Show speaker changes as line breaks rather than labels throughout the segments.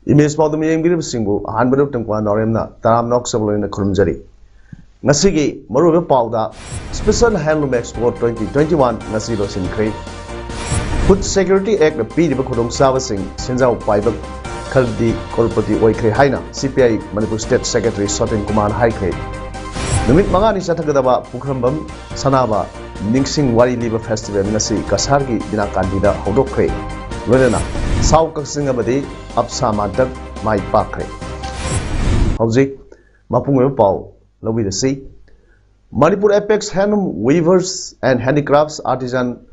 Image about the Mayang single, a hundred of Tangwan or Emna, Taram Noxable in the Kurumjari. Nasigi, Maruva Powda, Special Handloom Export 2021, Nasilos in Crate. Food Security Act the P. Kudong Servicing, Sinzao Pipe, Kaldi, Korpati Oikre Haina, CPI, Manipur State Secretary Sotin Command High Crate. Numit Magani Satagadaba, Pukrambam, Sanaba, Ningsing Wari Liver Festival, Nasi, Kasargi, Dinakandida, Hodokre. Lorena, South Kaksingabadi, Upsa Madak, my Bakre. Howzik, Mapunga Pau, Lovi the Sea. Manipur Apex Handloom Weavers and Handicrafts Artisan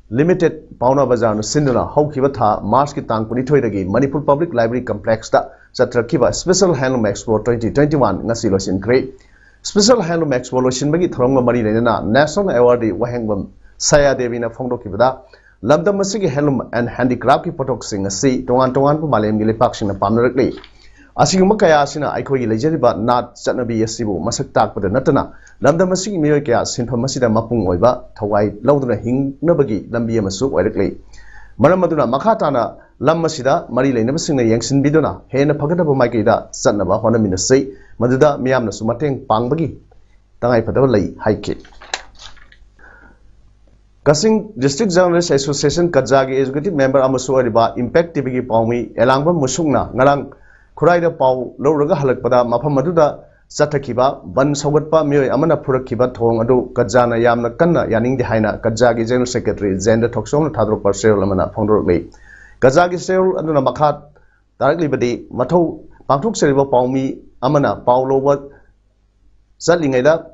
Limited, Pauna Bazar, Sindana, Hokivata, Marski Tang Punitoidagi, Manipur Public Library Complex, Satrakiva, Special Handloom Expo 2021, Nasilos in Crate. Special Handloom Expo Loshinbagi Thronga Marinana, National Awardee Wahangbam, Saya Devina Fondo Kivada. Lamdam Masigi Handloom and Handicraft Potok Sing a sea, Tongan Malem Gilipaction upon the Reclay. Asimakaya Sina, I call you Lejeriba, not Sanabi Yasibu, Masatak with the Natana. Lamdam Masigi Mioka, Sinfa Masida Mapung Oiba, Tawai, Laudana Hing, Nobagi, Lambia Masu, Reclay. Maramaduna Makatana, Lamasida, Marile never sing a Yanksin Biduna, Hena Pakataba Makida, Sanaba, Honamina say, Maduda, Miamna Sumateng, Pangbagi, Tangai Padawali, High Kit. Kasing District Journalists Association Kajagi Executive Member Amasu Ariba Impact TV Paumi Elangba Musungna Ngarang Kuraida Pau Loraga Halakpada Mapamaduda Satakiba Ban Sawatpa Mio Amana Purakiba Tong Adu Kajana Yamna Kana Yaning the Haina Kajagi General Secretary Zenda Toxon Tadro Parsel Amana Pondorley Kajagi Sale Aduna Makat directly Badi Mato Pantuk Seriba Paumi Amana Paulo what Salingeda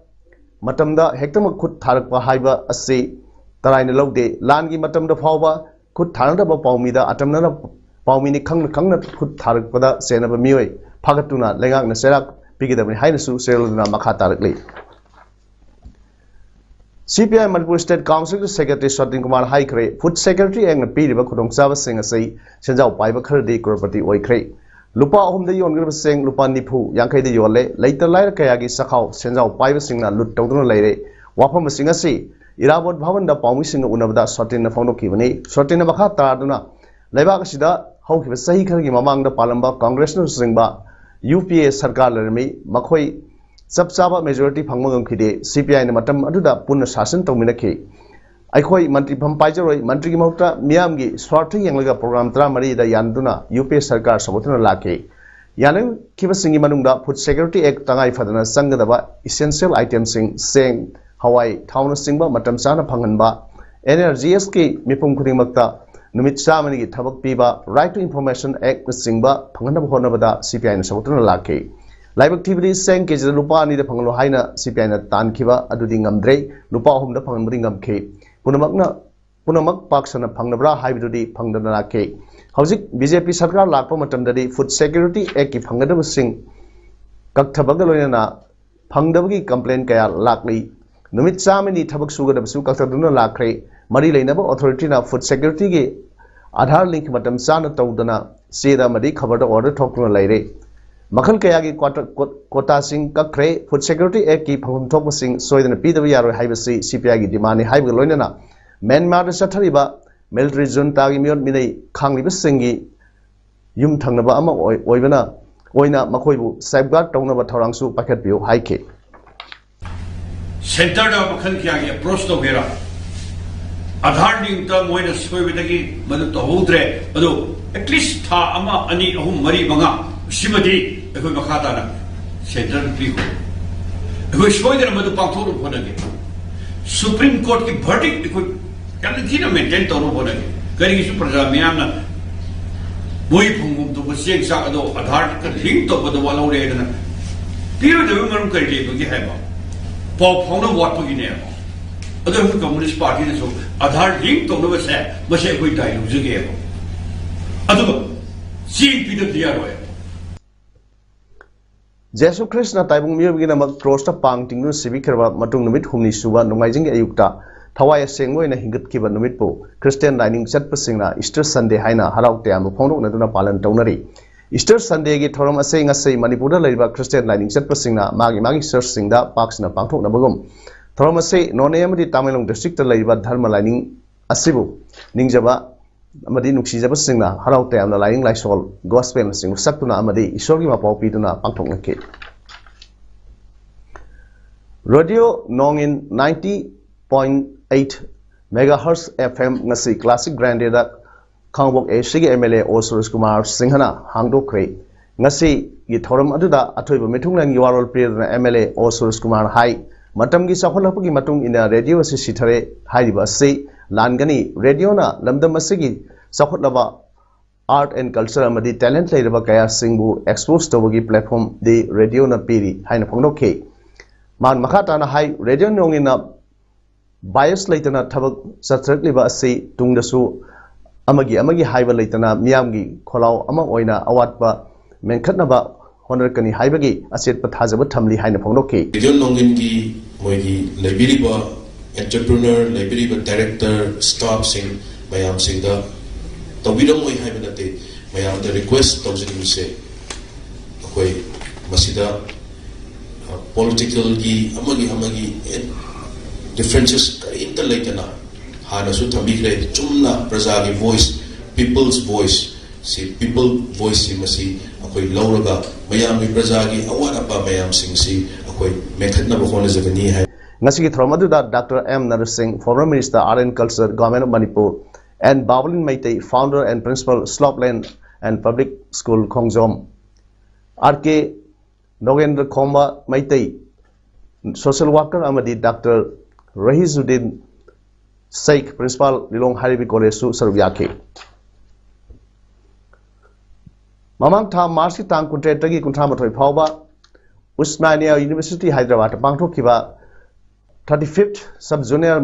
Matamda Hectamakut Tarakwa Haiba Asi Tarain Lode, Langi Matam the Pava, could Taranda Paumida, Atamana Paumini Kangna could Tarakpada, Senaba Mue, Pagatuna, Lengang Naserak, Pigidam Hainesu, Seluna Makatarakli. CPI Manipur State Council Secretary Sotin Kumar High Cray, Food Secretary and a Piriba Kudong Savasing a say, Senzao Piper Kurdi, Kurpati Oikray. Lupa Home the Yon Sing, Lupa Nipu, Yankai de Yole, later Laira Kayagi Sakao, Senzao Piper Singer, Lutodon Lady, Wapam Singer Sea. Irabot Bhavan the Paumising Unavada Sotin the Fono Kivani, Sotin of Bakataduna, Levakashida, how he was Sahikari among the Palamba, Congressional Singba, UPA Sarkar Lermi, Makoi, Subsaba Majority Pangmong Kide, CPI and Matam Aduda Puna Sasan Tominaki. I call Mantri Pampajaro, Mantri Mota, Miamgi, Swarti and Lega Program Tramari, the Yanduna, UPA Sarkar Sabotana Laki. Yanan Kivasingi Manunda put Security Act Tangai Fadana Sangadaba, essential items saying Hawaii, Town of Singba, Matamsana Panganba, NRGSK, Mipum Kurimata, Numit Samani, Tabak Piba, Right to Information Act with Singba, Pangana Honavada, CPI and Sabotana Laki. Live activities sang Kis Lupa ni the Pangalo Haina, CPI and Tankiva, Adudingam Dre, Lupa Home the Pangringam K. Punamak Paksana Pangnabra, Hybrid Pangdana K. Howzik, BJP Sakra Lapa Matamdadi, Food Security Act, Pangada Sing Kaktabagalona, Pangdavagi complaint Kaya Lakli. Numit Samani Tabak Sugar the Sukataduna Lakre, Mari Lanaba Authority of Food Security, Adhar Link Matam Sana Taudana, Seda Madi covered the order talk to a lady. Makal Kayagi Kota Sing Kakre, Food Security Act, Pang Topasing, so in the PWR Hibasi, CPI, Dimani, Hibalona, Men Mada Satariba, Military Junta, Mine, Kangi Singi, Yum Tanaba Ama Oivana, Oina Makoibu, Safeguard Tonava Tarangsu, Packet View, High K.
Center of Makanki approach to Vera. Adharding term when a Swivitaki, Madu Hodre, Ado, at least Ta Ama Ani Hum Mari Manga, Shimadi, if we Makatana, Center people. If we show them Madu Pantoro Ponagi. Supreme Court ki verdict could Kalatina maintain Toro Ponagi. Very Superamiana. Moipum to Pusik Sakado, Adhar link to the Wallo Redana. Period the women could give Pop Honda what to in other Communist Party so Adhar link to the West, but say we die losing game. Other ꯁꯤ ꯄꯤꯗꯕꯗꯤ ꯌꯥꯔꯣꯏ
जेसु ख्रिस्टना ताइबुंग मियोबगिनमक क्रॉसता पांग तिंगनु सिबिखरबा मटुंग नुमित हुमनी सुबा नुंगाइजिंग अयुक्ता थवाय सेंगोइना हिंगतखिबा नुमितपु क्रिस्टियन लाइनिंग चटपसिंगना ईस्टर संडे हाइना हराउते आम फोंदोकनदुना पालन तौनरी ईस्टर संडे गी थोरम असे ngasei मणिपुरदा लैबा क्रिस्टियन लाइनिंग चटपसिंगना मागी मागी चर्चसिंगदा पाक्सना पांथोकनबगुम थोरम असे नोने अमदि तामेंलोंग डिस्ट्रिक्ट लैबा धर्म लाइनिंग असिबु निंगजबा अमदि नुक्सिजबसिंगना हराउते आमना लाइनिंग लाइसोल गॉस्पेल सिंग सक्तुना अमदि ईश्वरगी मापाव पीदुना पांथोकनके रेडियो नोंगिन 90.8 megahertz FM ngasi classic grande da khangbok AC gi MLA O Suresh Kumar Singhana hangdokre ngasi gi thoram aduda athoiba mithunglang yuarol priya MLA O Suresh Kumar hai matam gi sakholapugi matung ina radio asi sithare haiba se langani radio na lamdam asigi sakhotlaba art and culture amadi talent leiraba kaya singbu expose tobagi platform de radio na piri haina phongdokhe man makhata na hai radio nongina bias leitana thabak satrakliba ase tungdasu amagi haiba leitana miyamgi kholau ama oina awatba menkhatnaba honorkani haibagi aset pathajaba thamli haina phongdokhe
radio nongin gi moigi library entrepreneur library director staff sing mayam sing da tawidam moi haiba nate mayam the request tawjin se koi masida political gi amagi differences karinta leitana hana su thamigre chumna praja gi voice people's voice si people voice si masi akoi lauraga mayam gi praja gi awara pa mayam sing si akoi mekhatna bkhona jabani hai
ngasi gi thromadhu da Dr. M Naresh Singh former minister art and culture government of Manipur and Bawlin Maitai founder and principal Slopland and public school Khongjom RK Nogendra Khomba Maitai social worker amadi Dr. Rahizuddin Sheikh principal Lilong Haribi College su Sarubyake Mamang tha March tang kuntretagi kuntha mathoi phawba Usmania University Hyderabad pangthokkiba 35th sub junior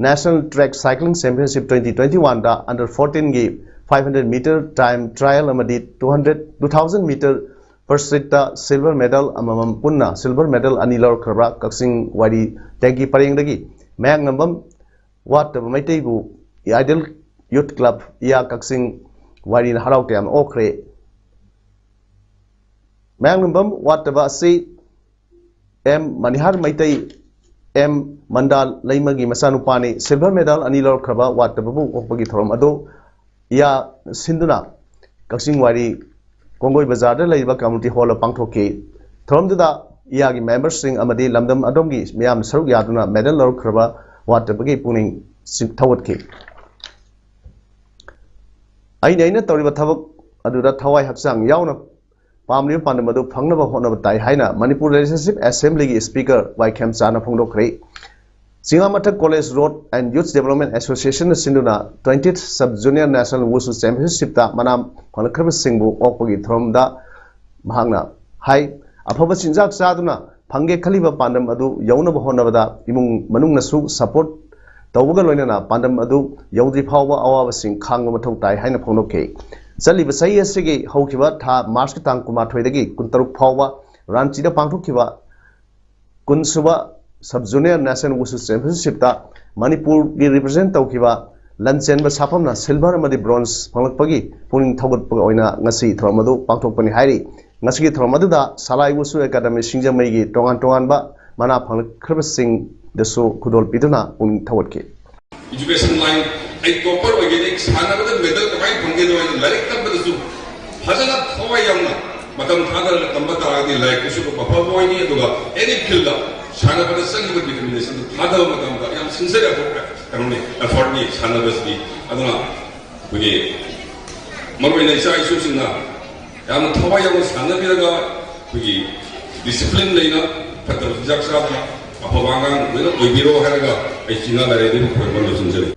national track cycling championship 2021 da under 14 gi 500 meter time trial amadi 2000 meter pursuit da silver medal amamam punna silver medal anilor khraba kaksing wari tanki parengdagi mayang nambam wat maitai bu ideal youth club ya kaksing wari na haraute am okre mayang nambam wat ba si m manihar maitai m mandal laimagi masanupani silver medal anilor khraba wat babu okpagi thorom ado ya sinduna kaksing wari kongoi bazar da laiba community hall pangthoke thorom da yagi members sing amadi lamdam adomgi miyam saruk yaduna medal lor khraba wat bagi puning thawatke aina toriba thabak aduda thawai haksang yauna pamli pandamadu phangnaba honaba tai haina Manipur Legislative Assembly gi speaker Waikham Chana phongdokre Singamathak College Road and Youth Development Association sinduna 20th sub junior national wushu championship ta manam phangkhaba singbu okpagi throm da mahangna hai afaba chinjak chaduna phangge khaliba pandam adu yauna bahonabada imung manungna su support tawga loinana pandam adu yaudri phawba awaba sing khangba mathau tai haina phongdokhe Saliba sahi asigi haukiba tha March tang kuma thoidagi kuntaruk phawba ranchi da pangthokkiba kunsuba sub junior national wushu championship ta Manipur gi represent tawkiba lanchenba sapamna silver amadi bronze phanglakpagi puning thogatpa oina ngasi thormadu pangthokpani hairi ngasi thormadu da salai wushu academy singjamai gi tongan ba mana phanglakhrba sing desu khudol piduna puning thawatke
education line ai topper wagene sanabada medal kamai phangge do larik tabada su hazana thawai yamna matam thadar tambata agi like isu ko papa ni aduga any field sanabada sangi determination thadar matam da yam sincere kanone effort ni sanabas ni aduna bugi marwena isa isu sinna yam thawai yam sanabiraga bugi discipline leina patar jaksa apawangang wena oibiro haraga ai china lare de ko ko sincere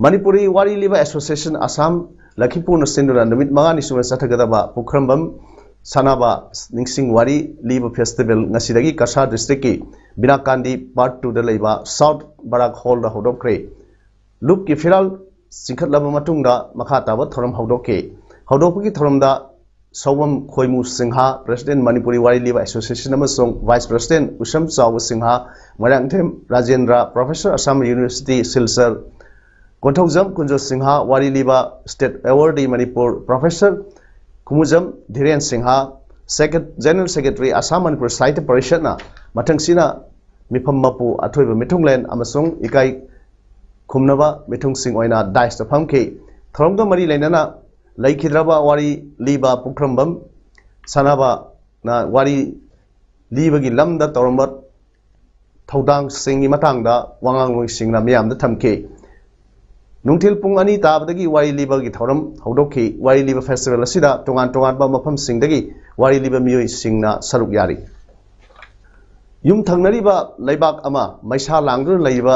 Manipuri Wari Liba Association Assam Lakhipur Sindura Namit Mangani Suma Sathagadaba Pukrambam Sanaba Ningsing Wari Liba Festival Nasidagi Kasha District Binakandi Part 2 the Liba South Barak Hall the Hodokre Look Kifiral Sinkhatlaba Matungda Makhata Thoram Hodoke हौदोपगी थोरमदा Soubam Khoimu Singha president Manipuri वारी लिबा association अमसोंग vice president Usham Chao Singha Marangthem Rajendra professor Assam university Silchar Konthoujam Kunjo Singha वारी लिबा state awardee Manipur professor Kumujam Dhiren Singha general secretary Assam Manipur Sahitya Parishad मथंगसिना मिफम मपु अथोइब मिथुंगलेन अमसोंग इकाई खुमनबा मिथुंगसिंग ओइना dice फमखि थोरमगा मरी लेनना लैखिद्रबा वारी लीबा पुख्रमबम सनाबा ना वारी लीबगी लमदा तौरमबा थौदांग सिंगी मतांगदा वांगांगलोई सिंगना मियामदा थमखि नुंथिल पुंग अनि ताबदगी वारी लीबगी थौरम हौदोखि वारी लीबा फेस्टिवल असिदा तोंगान तोंगानबा मफम सिंगदगी वारी लीबा मियोइ सिंगना सरुक यारी युम थंगनरिबा लैबाक अमा मैसा लांगदुन लैबा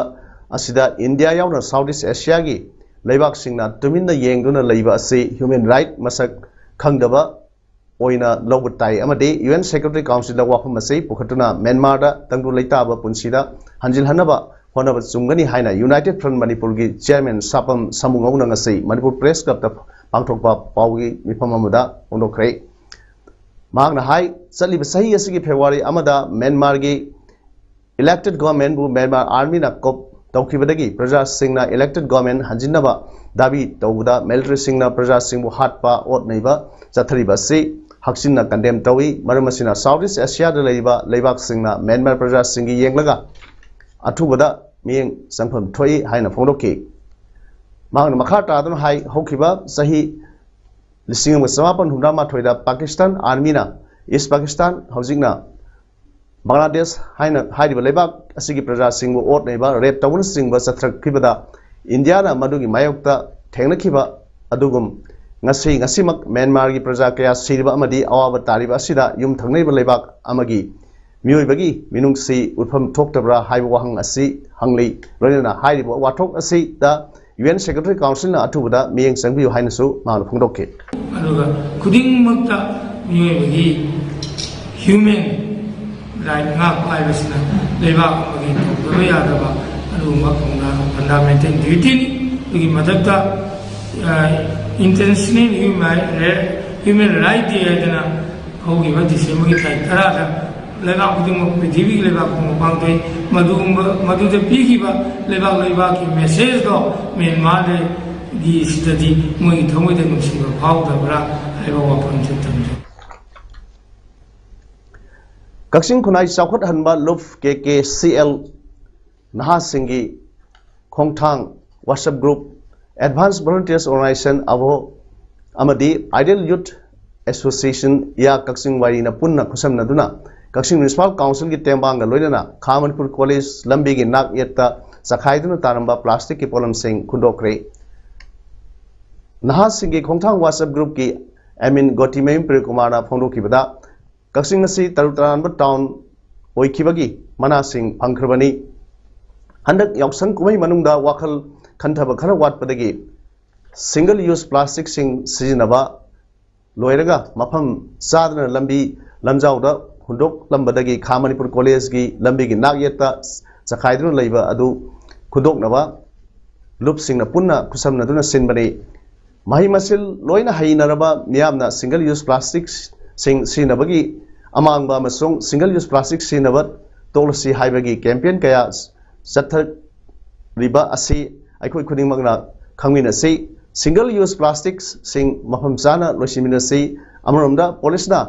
असिदा इंडिया यावना साउथ ईस्ट एशिया की लैबाक सिंगना तुमिन येंगदुना लैबा असि ह्यूमन राइट मसक खंगदबा ओइना लौब ताई अमदे यूएन सेक्रेटरी काउंसिल वाफम असि पुखटुना म्यांमार दा तंगदु लैताबा पुंसिदा हंजिल हनबा होनबा चुंगनी हाइना यूनाइटेड फ्रंट मणिपुर की chairman Sapam समुंगौना ngasi Manipur press club ता पांगथोकपा पाउगी मिफम अमुदा ओंदोखरे मागना हाई चलिब सही असि फेब्रुआरी अमदा म्यांमार की इलेक्टेड गवर्नमेंट बु म्यांमार आर्मी ना कोप तौखिबदगी प्रजा सिंगना इलेक्टेड गवर्नमेंट हंजिनबा दाबी तौबदा मिलिटरी सिंगना प्रजा सिंगबु हाटपा ओटनैबा चथरिबसि हक्सिनना कंडेम तौई मरमसिना साउथ ईस्ट एशिया दा लैबा लैबाक सिंगना म्यांमार प्रजा सिंगी येंगलगा अथुबदा मियें संफम थोई हाइना फोंदोखि मागना मखा तादन हाई हौखिबा सही लिसिंग समापन हुंदा माथोइदा पाकिस्तान आर्मी ना ईस्ट पाकिस्तान हौजिकना बांग्लादेश हाइना हाइरिबा लैबाक असिगी प्रजा सिंगबु ओटनैबा रेप तौन सिंगबा चथरखिबदा इंडिया ना मदुगी मायोक्ता थेंगनखिबा अदुगुम ngasimak म्यांमार की प्रजा कया सिरिबा अमदी अवाब तारिबा असिदा युम थंगनैबा लैबाक अमगी मियोइबगी मिनुंगसि उफम थोक्तब्रा हाइबा वाहंग असि हंगलै लोइना हाइरिबा वाथोक असि दा यूएन सेक्रेटरी काउंसिल ना अथुबदा मियेंग संबियु हाइनसु मांग फोंदोखे
अदुगा खुदिंगमक्ता मियोइबगी human right ngak paibasina leba agi tokba yadaba aduma khongna fundamental duty ni agi madakta international human right day adana hogi ba December ki tarik tarada leba khuding prithivi leba khong pangte madu de pigi ba leba ki message do Myanmar de di study moi thomoi de nusiba phawda bra aiba wapam chetam
Kakching खुनाई चाखत हनबा लुफ KKCL नहा सिंगी खोंगथांग WhatsApp group advance volunteers organisation अबो अमदी ideal youth association या कक्सिंग वारी न पुन्ना खुसम नदुना कक्सिंग म्युनिसिपल काउंसिल की टेंबांग लोइना खा मणिपुर कॉलेज लंबी की नाक येता सखाइदुना तारंबा प्लास्टिक की पोलम सिंग खुंडोक्रे नहा सिंगी खोंगथांग व्हाट्सएप ग्रुप की एडमिन गोटिमेम प्रियकुमार फोंडो की बदा कक्सिंग असि तरुतरानब टाउन ओइखिबगी मनासिंग फंख्रबनी हंदक यावसंग कुमै मनुंगदा वाखल खंथब खर वाटपदगी सिंगल यूज प्लास्टिक सिंग सिजिनबा लोयरगा मफम चादना लंबी लमजाउदा हुंडोक लंबदगी खा मणिपुर कॉलेज की लंबी की नागयता चखाइदुन लैबा अदु खुदोकनबा लुपसिंगना पुन्ना खुसमनदुना सिनबनी महि मसिल लोइना हाइनरबा मियामना सिंगल यूज प्लास्टिक सिंग सिनबगी अमांगबा अमसुंग सिंगल यूज प्लास्टिक सिनब तोलसी हाइबगी कैंपेन कया चथर रिबा असि अखोय खुदिंगमगना खंगमिनसि सिंगल यूज प्लास्टिक सिंग मफम चाना लोसिमिनसि अमरमदा पुलिसना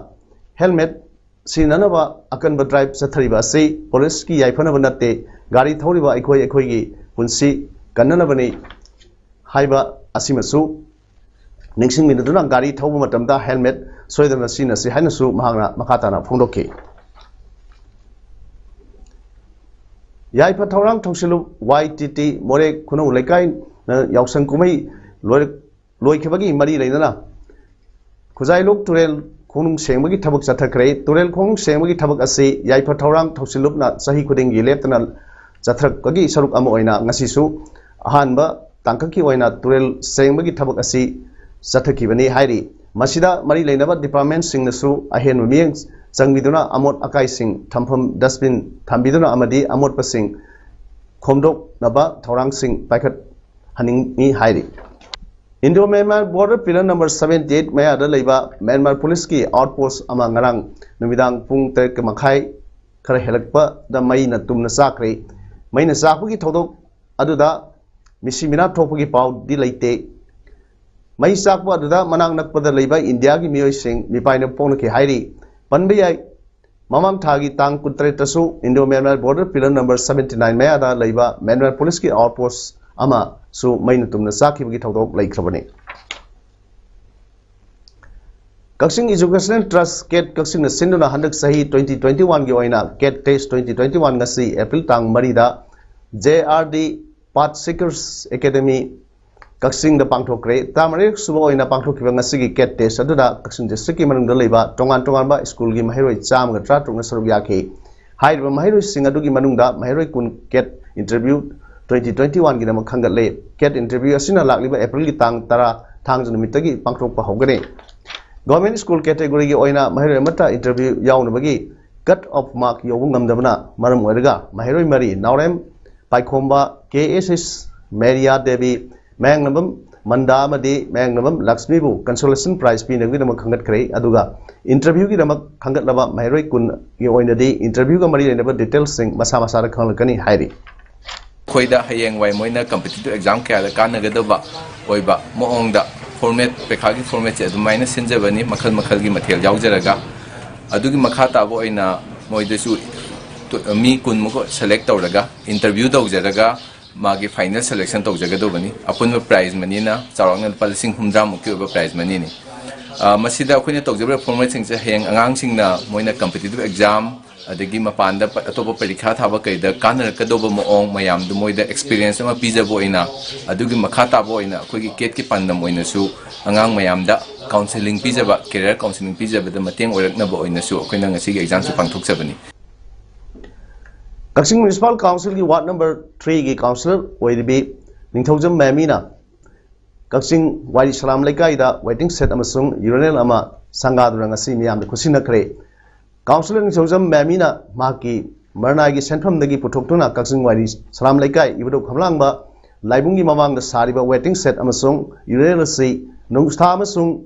हेलमेट सिननबा अकनबा ड्राइव चथरिबा असि पुलिस की याइफनबा नते गाड़ी थौरिबा अखोयगी पुंसी कन्ननबनि हाइबा असिमसु निंगसिंग मिनदुना गाड़ी थौबा मतमदा हेलमेट सोयदना सिनसि हाइनसु महांगना मखाताना फोंदोखे याइफा थौरांग थौसिलु YTT मोरे खुनौ लेकाय यावसंग कुमै लोइखबगी मरी लेनना खुजाइलोक तुरेल खोनुंग सेंबगी थबक चथखरे तुरेल खोनुंग सेंबगी थबक असि याइफा थौरांग थौसिलुपना सही खुदिंगी लेपतना चथरकगी सरुक अमा ओइना ngasisu अहानबा तांककी ओइना तुरेल सेंबगी थबक असि चथखिबनी हाइरी मसिदा मरी लेनबा डिपार्टमेंट सिंगनसु अहेन मियंग चंगबिदुना अमोट अकाई सिंग थंफम डस्टबिन थंबिदुना अमदी अमोट पसिंग खोमदोक नबा थौरांग सिंग पाइखत हनिंग हाइरी Indo-Myanmar border pillar number 78 maya da leiba Myanmar police ki outpost ama ngarang numidang pung 3 makhai khara helakpa da mai na tumna sakre mai na sakpu ki thodok aduda misi mina thokpu ki pau di leite mai sakpu aduda manang nakpa da leiba India ki miyoi sing mipai na pong ki hairi panbe yai mamang thagi tang kutre tasu Indo-Myanmar border pillar number 79 maya da leiba Myanmar police ki outpost ama su mai na tumna sakhi gi thodok laikhrabani Kaksing Educational Trust Ket Kaksing na sinduna handak sahi 2021 gi oina Ket Test 2021 ngasi April tang marida JRD Path Seekers Academy Kaksing da pangthokre tamare subo oina pangthokkiba ngasi gi Ket Test aduda Kaksing district ki manung da leiba tongan ba school gi mahiroi cham ga tra tung na saruk yakhi haiba mahiroi sing adu gi manung da mahiroi kun Ket interview 2021 gi na khangat le Ket interview asina lakliba April gi tang tara thang junumita gi pangthokpa hogane Government school category gi oina mahiroi mata interview yauna bagi cut off mark yobu ngamdabna maram oiraga mahiroi mari naurem paikhomba KSS Maria Devi Mangnabam Manda amadi Mangnabam Lakshmi bu consolation prize pi nagi namak khangat kre aduga interview gi namak khangat laba mahiroi kun gi oina di interview ga mari lenaba details sing masa ra khanglakani hairi
khoida hayeng wai moina competitive exam kya da kanagadaba oiba moongda format pekha gi format che adumaina sinjabani makhal gi mathel yaujaraga adugi makha tabo aina moidesu mi kun muko select tawraga interview tawjaraga magi final selection tawjaga dobani apunba prize manina charangal palsing humja muki oba prize manini masida akhune tawjabra format sing che heng angang singna moina competitive exam adagi mapanda atopa parikha thaba kaida kanar kadoba moong mayam du moida experience ma pijabo ina adugi makha tabo ina khogi ket ki pandam oina su angang mayam da counseling pijaba career counseling pijaba da mateng oirakna ba oina su khoina ngasi gi exam su pangthok sabani
Kaksing Municipal Council ki ward number 3 ki councillor oiribi Ningthaujam Mamina Kaksing Wai Salam Laikai da waiting set amasung urinal ama sangadura ngasi miyam da khusina khre Councillor Ningthaujam Mamina maki marna gi senfam dagi puthoktuna Kaksing Wai Salam Laikai ibadu khamlangba laibungi mamang da sariba waiting set amasung urinal si nungstha amasung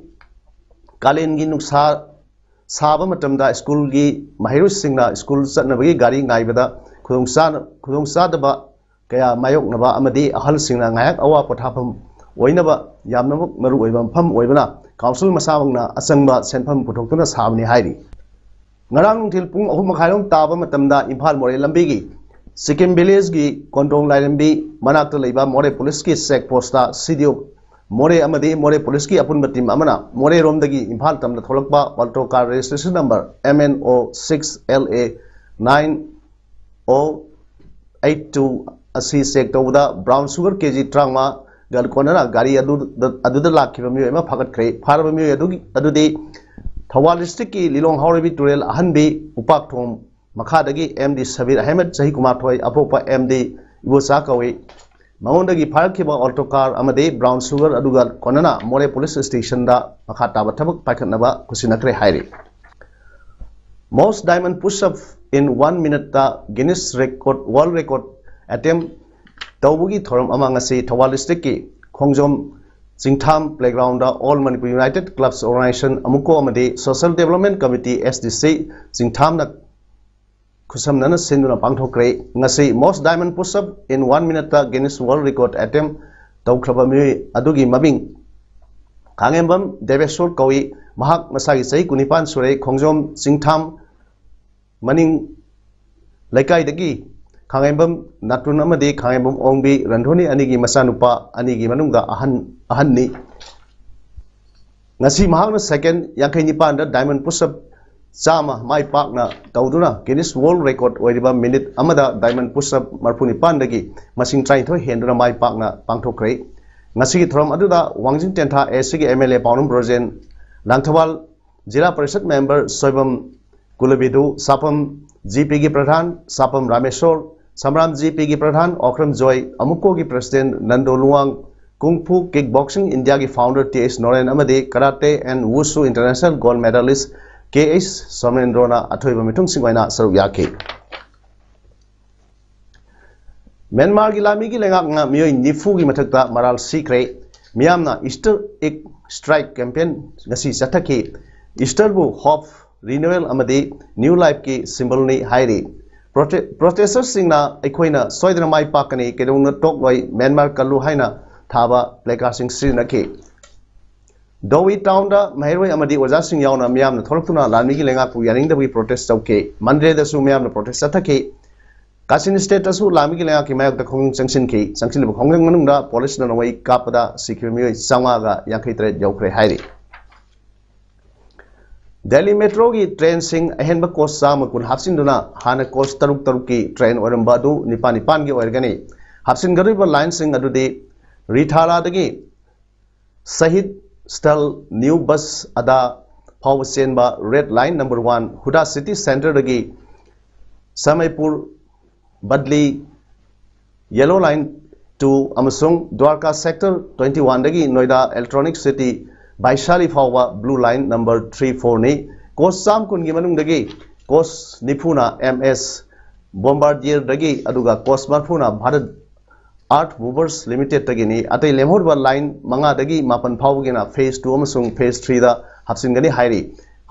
kalen gi nungsa saba matamda school gi mahirus singna school chatnabagi gari ngaibada khudongsa daba kaya mayok naba amadi ahal singna ngayak awa pothapam oinaba yamnamuk maru oibam pham oibana council masawangna asangba senpham puthokuna sabni hairi ngarang nungthil pung 3:30 taba matamda Imphal More lambi gi Sikkim village gi Kontong Lairambi manakta leiba More police ki check post ta CDO More amadi More police ki apunba team amana More romdagi Imphal tamna tholakba alto car registration number MNO 6LA 9082 asi check tawda brown sugar kg trangma gal konara gari aduda lakhiba mi ema phagat khre pharba mi adudi Thawal district ki Lilong Hauribi Turel ahanbi upak thom makhadagi MD Sabir Ahmed Sahi Kumar Thoi apopa MD Ibosa kawi Mangondagi Parkiba Alto Car Amade Brown Sugar Adugal Konana More Police Station da Makhata Batabak Pakanaba Kusinakre Hairi. Most diamond push-up in 1 minute da Guinness World Record attempt Taubugi Thorum Amangasi Thawal District ki Khongjom Singtham Playground da All Manipur United Clubs Organization Amuko Amade Social Development Committee SDC Singtham na Kusamnana Sinduna Pangthokre ngasi most diamond push-up in 1 minute da Guinness World Record attempt tawkhrabami adugi mabing Kangembam Deveshwar Kawi Mahak Masagi Sai Kunipan Sure Khongjom Singtham Maning Laikai dagi Kangembam Natun Amade Kangembam Ongbi Randhoni Anigi Masanupa Anigi Manunga Ahanni Ngasi Mahak na second Yankai Nipan da diamond push-up Sama Mai Park na Tauduna Guinness World Record Oiriba minute Amada diamond push-up Marpuni Pandagi Masing Try Thoi Henduna Mai Park na Pangthokre Ngasi Throm Aduda Wangjing Tentha SG MLA Paunum Brojen Langthawal Jila Parishad member Soibam Gulabidu Sapam GPG Pradhan Sapam Rameshwar Samram GPG Pradhan Okram Joy Amuko gi President Nando Luang Kung Fu Kickboxing India gi founder TS Noren Amade Karate and Wushu International Gold Medalist KS Somendrona Athoiba Mitung Singwaina Saruk Yake Myanmar gi lami gi lengak nga miyoi nifu gi mathakta maral sikre मियामना Easter एक strike campaign ngasi chathaki Easter बु hope renewal अमदि new life की symbol नि हाइरि protesters सिंगना अखोइना सोइदना माइ पाकनी केदोंना टोकवाई Myanmar Kallu हाइना थाबा placard सिंग श्रीनकी Devi town दा महरवई अमदि ओजा सिंग यावना मियामना थोरक्तुना लानमी की लेंगा पु यानिंगदबी प्रोटेस्ट तौके मंडे दसु मियामना प्रोटेस्ट chathaki कासिन स्टेट असु लामी की लेंगा की मायक द खोंग संगसिन की संगसिन बु खोंग मनुंगदा पुलिस ना नवई कापदा सिक्योर मियोय चांगागा यांखै त्रे यौख्रे हाइरि दिल्ली मेट्रो की ट्रेन सिंह अहनब कोच चाम कुन हापसिंदुना हाना कोच तरुक तरुक की ट्रेन ओरंबा दु निपा निपान की ओरगनी हापसिंगरिबा लाइन सिंह अदुदि रिथालादगी शहीद स्टल न्यू बस अदा फाव सेनबा red line number 1 Huda city centre दगी समयपुर बदली येलो लाइन 2 अमसुंग द्वारका सेक्टर 21 दगी नोएडा इलेक्ट्रॉनिक सिटी बाइशाली फावा ब्लू लाइन नंबर 34 नि कोस साम कुन गी मनुंग दगी कोस निफुना एमएस बॉम्बार्डियर दगी अदुगा कोस माफुना भारत आर्ट मूवर्स लिमिटेड दगी नि अतै लेमहोरबा लाइन मंगा दगी मापन फावगिना फेज 2 अमसुंग फेज 3 दा हापसिनगनी हाइरि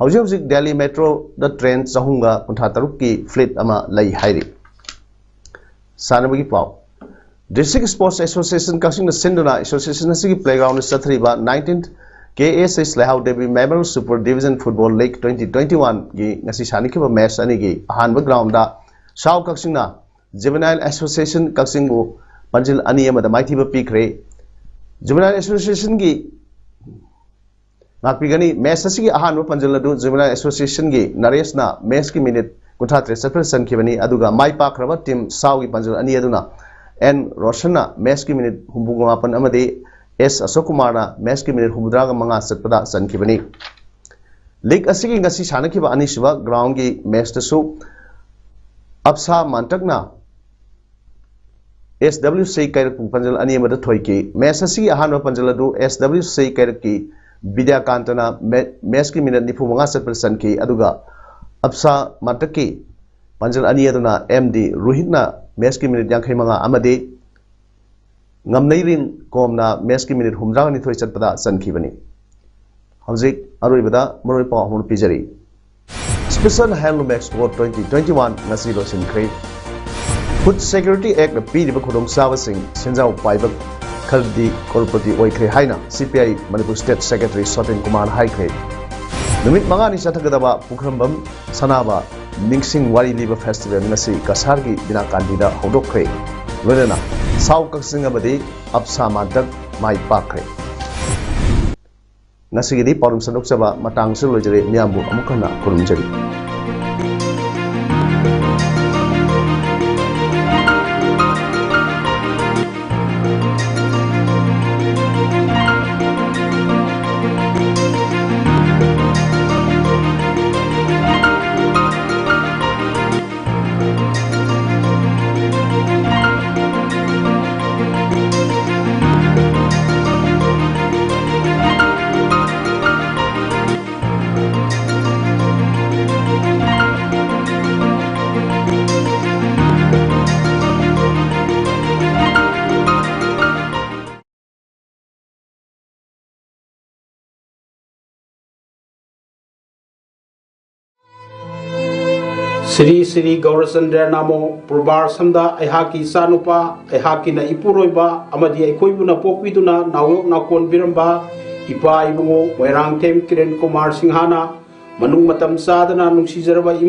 हौजिक हौजिक दिल्ली मेट्रो द ट्रेन चहुंगा कुंथा तरुक की फ्लीट अमा लई हाइरि सानबगी पाव डिस्ट्रिक्ट स्पोर्ट्स एसोसिएशन कक्सिंग सिंधुना एसोसिएशन असगी प्लेग्राउंड सथरिबा 19th KSS Lahau Devi Memorial Super Division Football League 2021 gi ngasi sanikhiba match ani gi ahanba ground da Shau Kaksingna Juvenile Association Kaksingbu panjil ani amada maithiba pikre Juvenile Association gi ngakpigani match asigi ahanba panjil adu Juvenile Association gi Naresh na match ki minute kuntha 63 sankibani aduga mai pakraba team Shau gi panjil ani aduna N Roshan na match ki minute humbunga pan amade S Ashok Kumar na match ki minute humdraga manga satpada sankibani league asigi ngasi sanakiba anisiba ground gi match tasu apsa mantakna SWC kairak panjal ani amada thoiki match asigi ahanba panjal adu SWC kairak ki Vidya Kantana match ki minute nifu manga satpada sanki aduga apsa mantakki panjal ani aduna MD Rohitna match ki minute yankhai manga amade ngamnairin komna match ki minute humdraga ni thoi chatpada sankhibani hauzik aroibada moroi paw hon pijari special handloom expo 2021 ngasi losin khrei food security act na piriba khodong sawa sing senjau paiba khaldi korpati oikhre haina CPI Manipur State Secretary Sotin Kumar haikre numit manga ni chathagadaba pukhrambam sanaba ningsing wari liba festival ngasi kasargi bina kandida hodokkhre loina Sau Kaksing abadi apsa mantak mai pakre ngasigidi parum sanok saba matang sul jere miambu amukana kurum jeri
Sri Sri Gaurachandra Namo Purbar Samda Aihaki Sanupa Aihaki na Ipuroiba Amadi Aikoibuna Pokpiduna Nawok Nakon Biramba Ipa Ibungo Moirang Tem Kiren Kumar Singhana Manung Matam Sadana Nungsijaraba Imung